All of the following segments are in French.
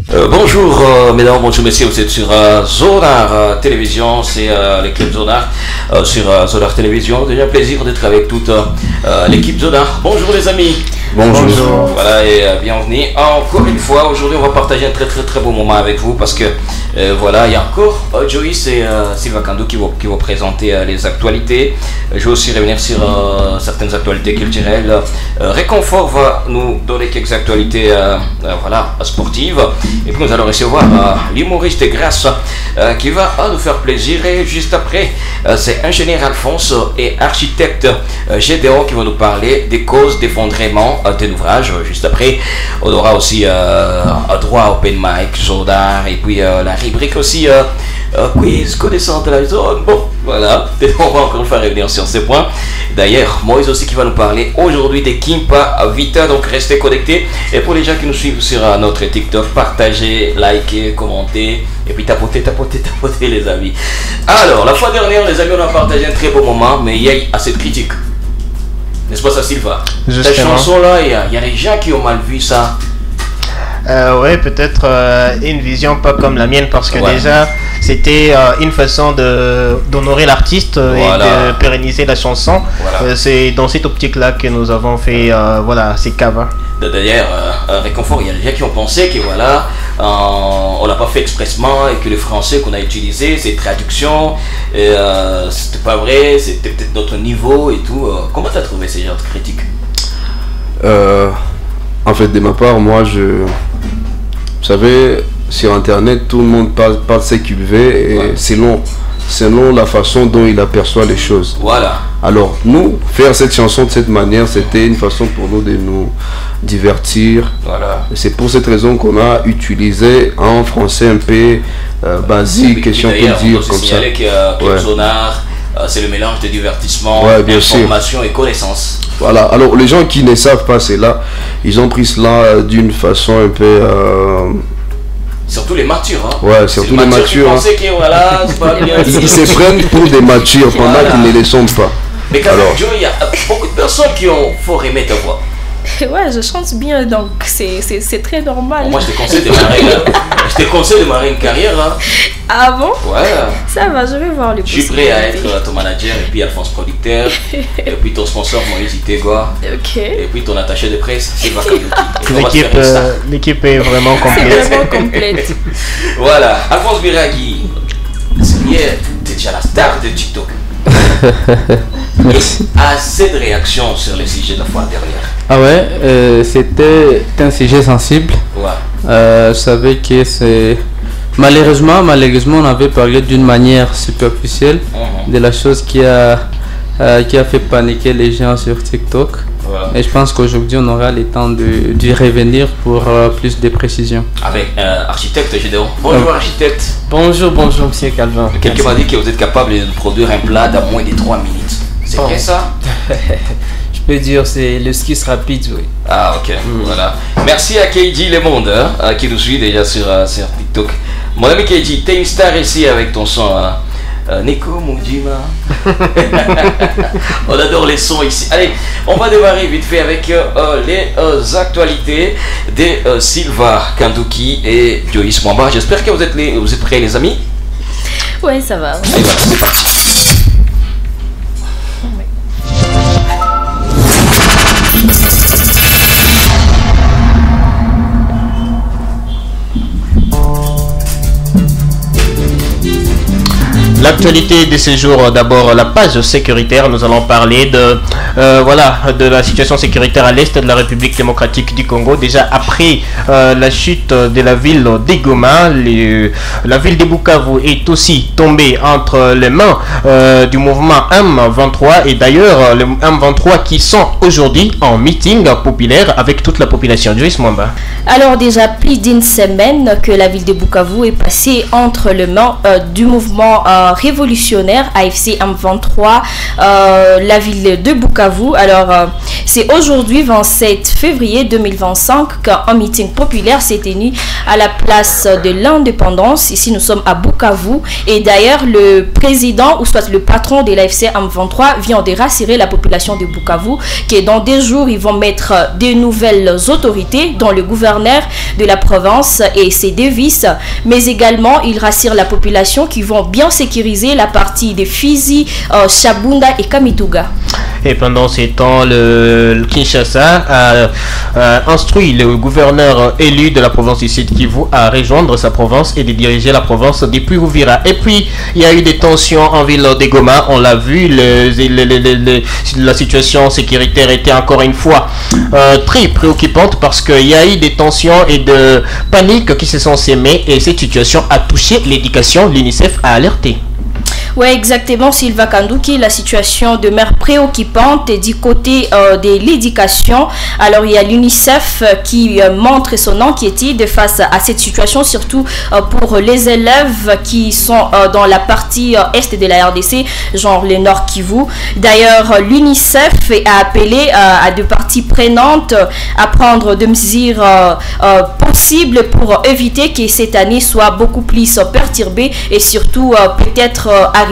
Bonjour mesdames, bonjour messieurs, vous êtes sur Zonar Télévision, c'est l'équipe Zonar sur Zonar Télévision. Déjà un plaisir d'être avec toute l'équipe Zonar. Bonjour les amis. Bonjour. Voilà et bienvenue encore une fois. Aujourd'hui on va partager un très beau moment avec vous parce que voilà, il y a encore Joyce et Sylvain Kandou qui vont présenter les actualités. Je vais aussi revenir sur certaines actualités culturelles. Réconfort va nous donner quelques actualités voilà, sportives. Et puis nous allons recevoir l'humoriste Grâce qui va nous faire plaisir. Et juste après, c'est ingénieur Alphonse et architecte Gédéon qui vont nous parler des causes d'effondrement d'un ouvrage. Juste après, on aura aussi droit open mic, Zonar, et puis la rubrique aussi quiz, connaissance de la zone. Bon, voilà, on va encore faire revenir sur ces points. D'ailleurs, Moïse aussi qui va nous parler aujourd'hui des Kimpa Vita, donc restez connectés. Et pour les gens qui nous suivent sur notre TikTok, partagez, likez, commentez, et puis tapotez les amis. Alors, la fois dernière, les amis, on a partagé un très beau moment, mais il y a assez de critiques. N'est-ce pas ça, Sylvain? Cette chanson-là, il y a des gens qui ont mal vu ça. Ouais, peut-être une vision pas comme la mienne parce que déjà c'était une façon d'honorer l'artiste et de pérenniser la chanson. Voilà. C'est dans cette optique-là que nous avons fait voilà, ces covers. D'ailleurs, Réconfort, il y a des gens qui ont pensé que voilà, on l'a pas fait expressement et que le français qu'on a utilisé, c'est traduction, c'était pas vrai, c'était peut-être notre niveau et tout. Comment tu as trouvé ces genres de critiques? En fait, de ma part, moi, vous savez, sur Internet, tout le monde parle ce qu'il veut et selon la façon dont il aperçoit les choses. Voilà. Alors, nous, faire cette chanson de cette manière, c'était une façon pour nous de nous divertir. Voilà. C'est pour cette raison qu'on a utilisé en français un peu basique, question pour dire comme ça. Que Zonar, c'est le mélange de divertissement, d'information et connaissance. Voilà, alors les gens qui ne savent pas cela, ils ont pris cela d'une façon un peu... Surtout les matures, hein. Ouais, surtout les matures. Hein. Que, voilà, ils se prennent pour des matures pendant qu'ils ne le sont pas. Mais quand même, Joe, il y a beaucoup de personnes qui ont fort aimé ta voix. Ouais, je chante bien, donc c'est très normal. Bon, moi, je te conseille de démarrer une carrière. Hein. Ah bon? Ouais. Ça va, je vais voir le Je suis prêt à être ton manager, et puis Alphonse producteur, et puis ton sponsor Moïse Itegua. Ok. Et puis ton attaché de presse, Sylvain L'équipe est vraiment complète. C'est vraiment complète. Voilà, Alphonse Biraghi, t'es déjà la star de TikTok. Assez de réactions sur le sujet de la fois dernière. Ah ouais, c'était un sujet sensible. Ouais. Je savais que c'est... Malheureusement, on avait parlé d'une manière superficielle de la chose qui a fait paniquer les gens sur TikTok. Voilà. Et je pense qu'aujourd'hui, on aura le temps d'y revenir pour plus de précisions. Avec architecte Gédéon. Bonjour architecte. Bonjour monsieur Calvin. Quelqu'un m'a dit que vous êtes capable de produire un plat dans moins de 3 minutes. C'est vrai ça? Je peux dire c'est le skis rapide, oui. Ah ok, voilà. Merci à KG Le Monde qui nous suit déjà sur TikTok. Mon ami KG, t'es une star ici avec ton son. Neko Moudjima. On adore les sons ici. Allez, on va démarrer vite fait avec les actualités de Sylvain Kandouki et Joyce Mwamba. J'espère que vous êtes prêts les amis. Ouais, ça va. Allez, voilà, c'est parti. L'actualité de ces jours, d'abord la page sécuritaire, nous allons parler de la situation sécuritaire à l'est de la République démocratique du Congo. Déjà après la chute de la ville de Goma, la ville de Bukavu est aussi tombée entre les mains du mouvement M23 et d'ailleurs les M23 qui sont aujourd'hui en meeting populaire avec toute la population. Joyce Mwamba. Alors déjà plus d'une semaine que la ville de Bukavu est passée entre les mains du mouvement révolutionnaire AFC M23, la ville de Bukavu. Alors, c'est aujourd'hui 27 février 2025 qu'un meeting populaire s'est tenu à la place de l'Indépendance. Ici, nous sommes à Bukavu. Et d'ailleurs, le président, ou soit le patron de l'AFC M23, vient de rassurer la population de Bukavu que dans des jours, ils vont mettre de nouvelles autorités, dont le gouverneur de la province et ses devises. Mais également, il rassure la population qui vont bien sécuriser la partie de Fizi, Shabunda et Kamituga. Et pendant ces temps, le Kinshasa a instruit le gouverneur élu de la province du Sud Kivu à rejoindre sa province et de diriger la province depuis Uvira. Et puis, il y a eu des tensions en ville de Goma, on l'a vu, la situation sécuritaire était encore une fois très préoccupante parce qu'il y a eu des tensions et de panique qui se sont sémées et cette situation a touché l'éducation. L'UNICEF a alerté. Oui, exactement, Sylvain Kanduki. La situation demeure préoccupante du côté de l'éducation. Alors, il y a l'UNICEF qui montre son inquiétude face à cette situation, surtout pour les élèves qui sont dans la partie est de la RDC, genre le Nord Kivu. D'ailleurs, l'UNICEF a appelé à deux parties prenantes à prendre des mesures possibles pour éviter que cette année soit beaucoup plus perturbée et surtout peut-être arriver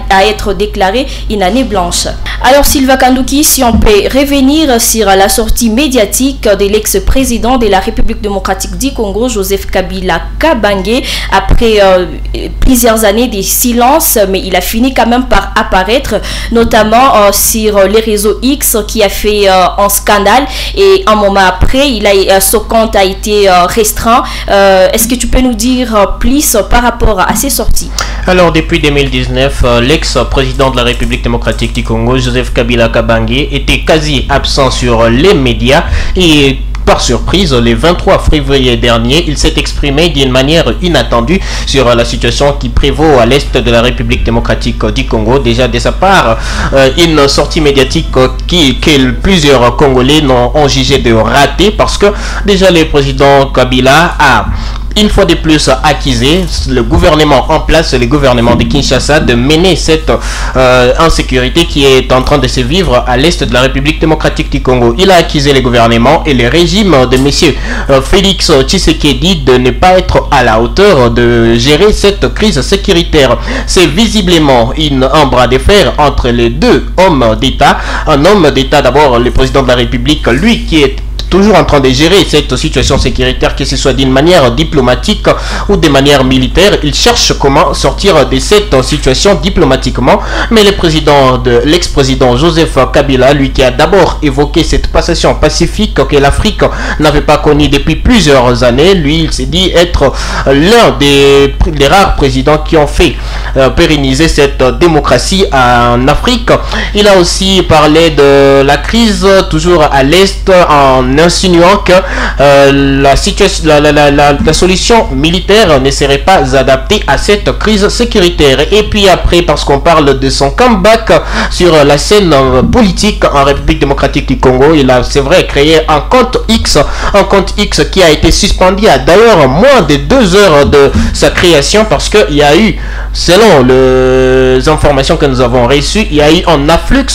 à être déclarée une année blanche. Alors Sylvain Kanduki, si on peut revenir sur la sortie médiatique de l'ex-président de la République démocratique du Congo, Joseph Kabila Kabange, après plusieurs années de silence, mais il a fini quand même par apparaître, notamment sur les réseaux X, qui a fait un scandale et un moment après, son compte a été restreint. Est-ce que tu peux nous dire plus par rapport à ces sorties? Alors, depuis 2019, l'ex-président de la République démocratique du Congo, Joseph Kabila Kabange, était quasi absent sur les médias et par surprise, le 23 février dernier, il s'est exprimé d'une manière inattendue sur la situation qui prévaut à l'est de la République démocratique du Congo. Déjà de sa part, une sortie médiatique que plusieurs Congolais ont jugé de ratée parce que déjà le président Kabila a une fois de plus accusé le gouvernement en place, le gouvernement de Kinshasa, de mener cette insécurité qui est en train de se vivre à l'est de la République démocratique du Congo. Il a accusé le gouvernement et le régime de M. Félix Tshisekedi de ne pas être à la hauteur de gérer cette crise sécuritaire. C'est visiblement un bras de fer entre les deux hommes d'État. Un homme d'État, d'abord le président de la République, lui qui est toujours en train de gérer cette situation sécuritaire, que ce soit d'une manière diplomatique ou de manière militaire. Il cherche comment sortir de cette situation diplomatiquement, mais l'ex-président Joseph Kabila, lui qui a d'abord évoqué cette passation pacifique que l'Afrique n'avait pas connue depuis plusieurs années, lui il s'est dit être l'un des rares présidents qui ont fait pérenniser cette démocratie en Afrique. Il a aussi parlé de la crise toujours à l'Est en insinuant que la solution militaire ne serait pas adaptée à cette crise sécuritaire. Et puis après, parce qu'on parle de son comeback sur la scène politique en République démocratique du Congo, il a, c'est vrai, créé un compte X qui a été suspendu à d'ailleurs moins de 2 heures de sa création parce qu'il y a eu, selon les informations que nous avons reçues, il y a eu un afflux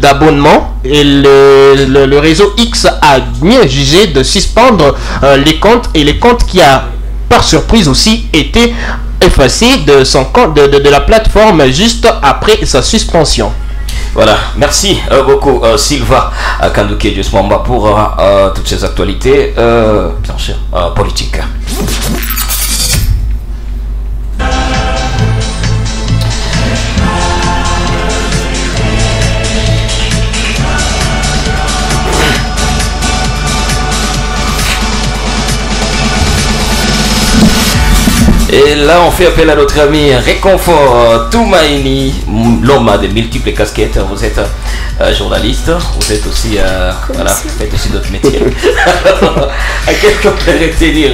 d'abonnements et le réseau X a mieux jugé de suspendre les comptes, et les comptes qui a par surprise aussi été effacé de son compte de la plateforme juste après sa suspension. Voilà, merci beaucoup Sylvain Kanduki Diosmamba pour toutes ces actualités bien sûr politiques. Et là, on fait appel à notre ami Réconfort Toumaini, l'homme a de multiples casquettes. Vous êtes journaliste, vous êtes aussi, voilà, vous faites aussi d'autres métiers. À quel point vous allez retenir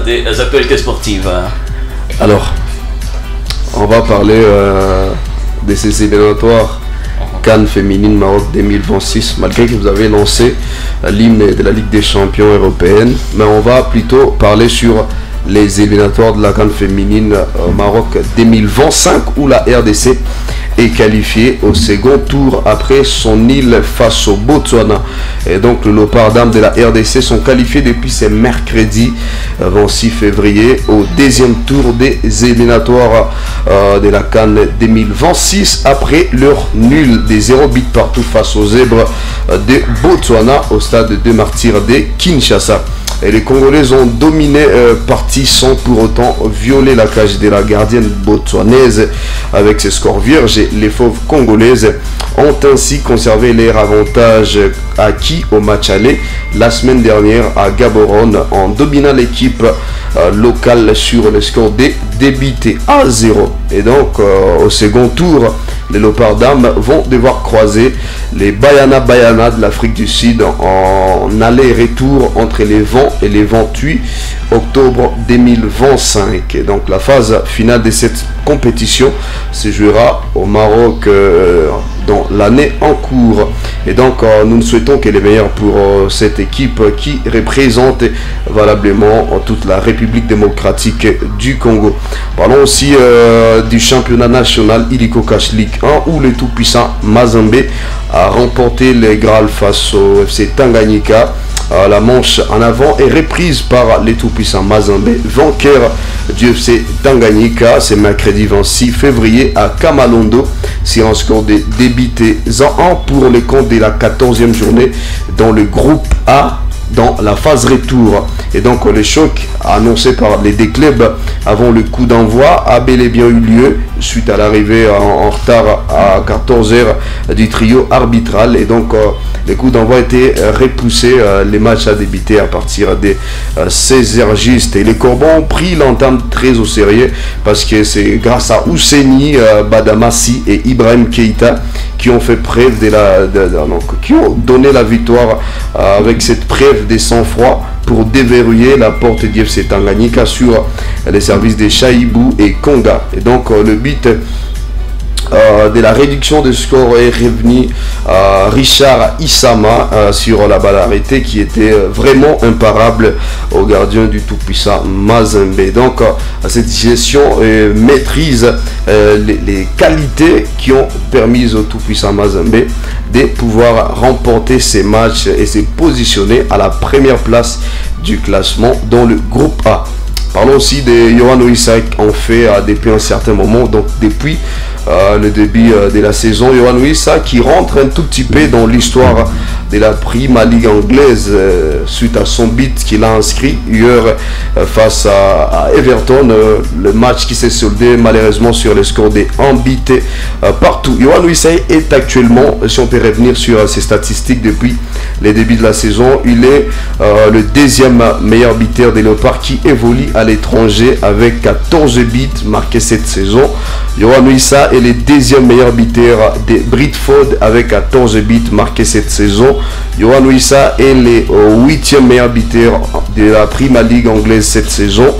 des actualités sportives? Alors, on va parler de ces éliminatoires CAN féminine Maroc 2026, malgré que vous avez lancé l'hymne de la Ligue des champions européenne. Mais on va plutôt parler sur les éliminatoires de la CAN féminine au Maroc 2025 où la RDC est qualifiée au second tour après son nul face au Botswana. Et donc le Léopard Dames de la RDC sont qualifiés depuis ce mercredi 26 février au deuxième tour des éliminatoires de la CAN 2026 après leur nul des 0 buts partout face aux Zèbres de Botswana au stade de Martyrs de Kinshasa. Et les Congolais ont dominé partie sans pour autant violer la cage de la gardienne botswanaise avec ses scores vierges. Les fauves congolaises ont ainsi conservé leur avantage acquis au match aller la semaine dernière à Gaborone en dominant l'équipe locale sur le score des débités à 0. Et donc au second tour, les Léopards Dames vont devoir croiser les Bayana de l'Afrique du Sud en aller-retour entre les 20 et les 28 octobre 2025. Et donc la phase finale de cette compétition se jouera au Maroc dans l'année en cours. Et donc nous souhaitons que les meilleurs pour cette équipe qui représente valablement toute la République démocratique du Congo. Parlons aussi du championnat national Illico Cash League 1 où le tout-puissant Mazembe a remporté les Graal face au FC Tanganyika. La manche en avant est reprise par les tout-puissants Mazembe, vainqueur du FC Tanganyika. C'est mercredi 26 février à Kamalondo sur un score de débité 1 pour les comptes de la 14e journée dans le groupe A dans la phase retour. Et donc le choc annoncé par les deux clubs avant le coup d'envoi a bel et bien eu lieu suite à l'arrivée en retard à 14h du trio arbitral. Et donc le coup d'envoi était repoussé, les matchs a débuté à partir des 16h juste. Et les Corbans ont pris l'entame très au sérieux parce que c'est grâce à Ouseni Badamassi et Ibrahim Keita qui ont fait preuve qui ont donné la victoire avec cette preuve de sang-froid pour déverrouiller la porte du FC Tanganyika sur les services de Chaïbou et Konga. Et donc le but de la réduction de score est revenu à Richard Issama sur la balle arrêtée qui était vraiment imparable au gardien du tout-puissant Mazembe. Donc cette gestion maîtrise les qualités qui ont permis au tout-puissant Mazembe de pouvoir remporter ces matchs et se positionner à la première place du classement dans le groupe A. Parlons aussi de Yohan Wissa en fait depuis un certain moment, donc depuis le début de la saison. Yohan Wissa qui rentre un tout petit peu dans l'histoire de la Prima Ligue anglaise suite à son but qu'il a inscrit hier face à Everton. Le match qui s'est soldé malheureusement sur le score des 1 but partout. Yohan Wissa est actuellement, si on peut revenir sur ses statistiques depuis les débuts de la saison, il est le deuxième meilleur buteur des Léopards qui évolue à l'étranger avec 14 buts marqués cette saison. Yohan Wissa est le deuxième meilleur buteur de Bradford avec 14 buts marqués cette saison. Yohan Wissa est le 8e meilleur buteur de la Prima League anglaise cette saison.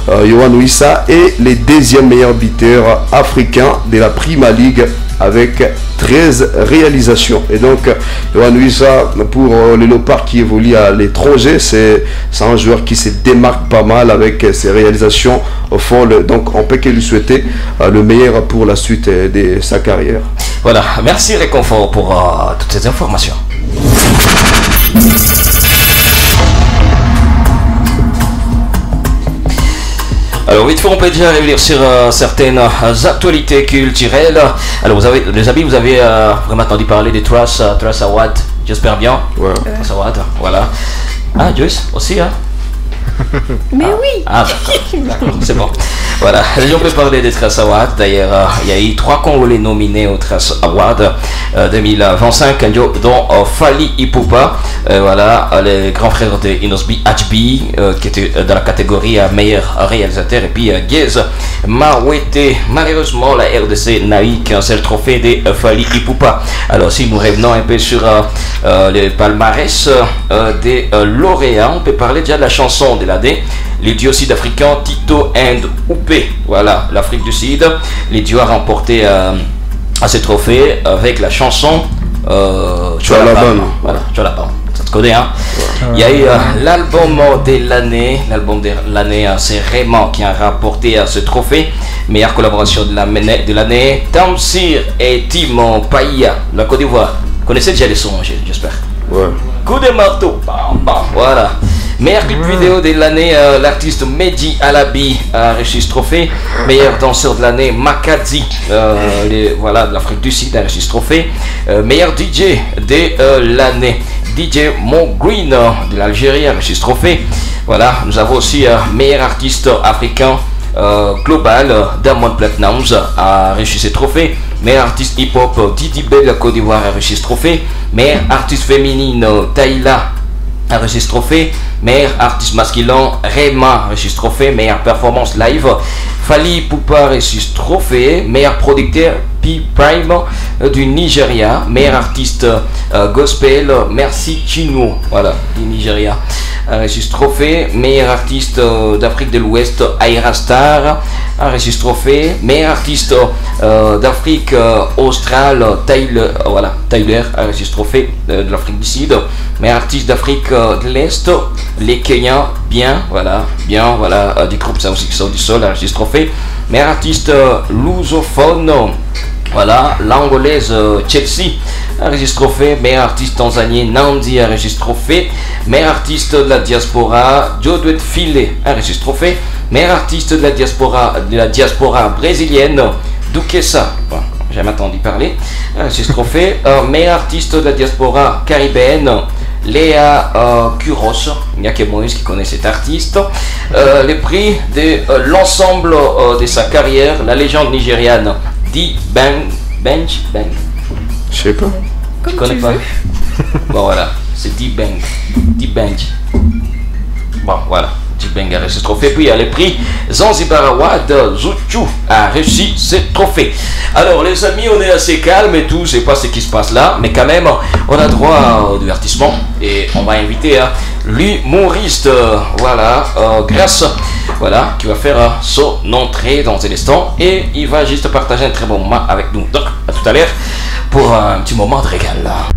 Yohan Wissa est le deuxième meilleur buteur africain de la Prima League avec 13 réalisations. Et donc Yohan Wissa, pour les Léopards qui évoluent à l'étranger, c'est un joueur qui se démarque pas mal avec ses réalisations folles. Donc on peut que lui souhaiter le meilleur pour la suite de sa carrière. Voilà, merci Réconfort pour toutes ces informations. Alors vite fait, on peut déjà revenir sur certaines actualités culturelles. Alors les amis, vous avez vraiment entendu parler des Trace Awards, j'espère bien. Ouais. Trace Awards, voilà. Ah, Joyce aussi, hein. Mais oui. Ah d'accord, c'est bon. Voilà, on peut parler des Trace Awards. D'ailleurs, il y a eu 3 Congolais nominés aux Trace Awards 2025, dont Fally Ipupa, voilà, le grand frère de Inosbi HB, qui était dans la catégorie meilleur réalisateur, et puis Gez Mawete. Malheureusement, la RDC n'a eu qu'un seul trophée de Fally Ipupa. Alors, si nous revenons un peu sur le palmarès des lauréats, on peut parler déjà de la chanson de l'année. Les duos sud-africains Tito and Oupé, voilà, l'Afrique du Sud. Les duos a remporté ce trophée avec la chanson Tchalabam. Voilà, Tchalabam. Tu connais, hein? Il y a eu l'album de l'année. L'album de l'année, c'est Raymond qui a rapporté ce trophée. Meilleure collaboration de l'année. Tamsir et Timon Païa, la Côte d'Ivoire. Vous connaissez déjà les sons, j'espère. Ouais. Coup de marteau. Bam, bam, voilà. Meilleur clip vidéo de l'année, l'artiste Mehdi Alabi a reçu ce trophée. Meilleur danseur de l'année, Makadzi, voilà, de l'Afrique du Sud a reçu ce trophée. Meilleur DJ de l'année, DJ Mo Green de l'Algérie a reçu ce trophée. Voilà, nous avons aussi meilleur artiste africain global, Diamond Platnumz a reçu ce trophée. Meilleur artiste hip-hop, Didi Bell de la Côte d'Ivoire a reçu ce trophée. Meilleure artiste féminine, Taïla a reçu ce trophée. Meilleur artiste masculin, Rema a reçu ce trophée. Meilleure performance live, Fally Ipupa a reçu ce trophée. Meilleur producteur, P-Prime du Nigeria. Meilleur artiste gospel, Merci Chino, voilà, du Nigeria, a reçu ce trophée. Meilleur artiste d'Afrique de l'Ouest, Aira Star a reçu ce trophée. Meilleur artiste d'Afrique australe, Tyler a reçu ce trophée de l'Afrique du Sud. Meilleur artiste d'Afrique de l'Est, les Kenyans, voilà, du groupe ça aussi qui sort du sol, a reçu ce trophée. Meilleur artiste lusophone, voilà, l'angolaise Chelsea a reçu ce trophée. Meilleur artiste tanzanien, Nandi a reçu ce trophée. Meilleur artiste de la diaspora, Jodwet File a reçu ce trophée. Meilleur artiste de la diaspora brésilienne, Duquesa, bon, j'ai jamais entendu parler, a reçu ce trophée. Meilleur artiste de la diaspora caribéenne, Léa Kuros, il n'y a que Moïse qui connaît cet artiste. Les prix de l'ensemble de sa carrière, la légende nigériane D-Bang. Je sais pas. Tu connais pas? Bon voilà, c'est D-Bang. Bon voilà, D-Bang a reçu ce trophée. Puis il y a les prix Zanzibar Award, Zuchu a reçu ce trophée. Alors les amis, on est assez calme et tout, je sais pas ce qui se passe là, mais quand même, on a droit au divertissement et on va inviter l'humoriste, voilà, Grâce, voilà, qui va faire son entrée dans un instant et il va juste partager un très bon moment avec nous. Donc à tout à l'heure pour un petit moment de régal là.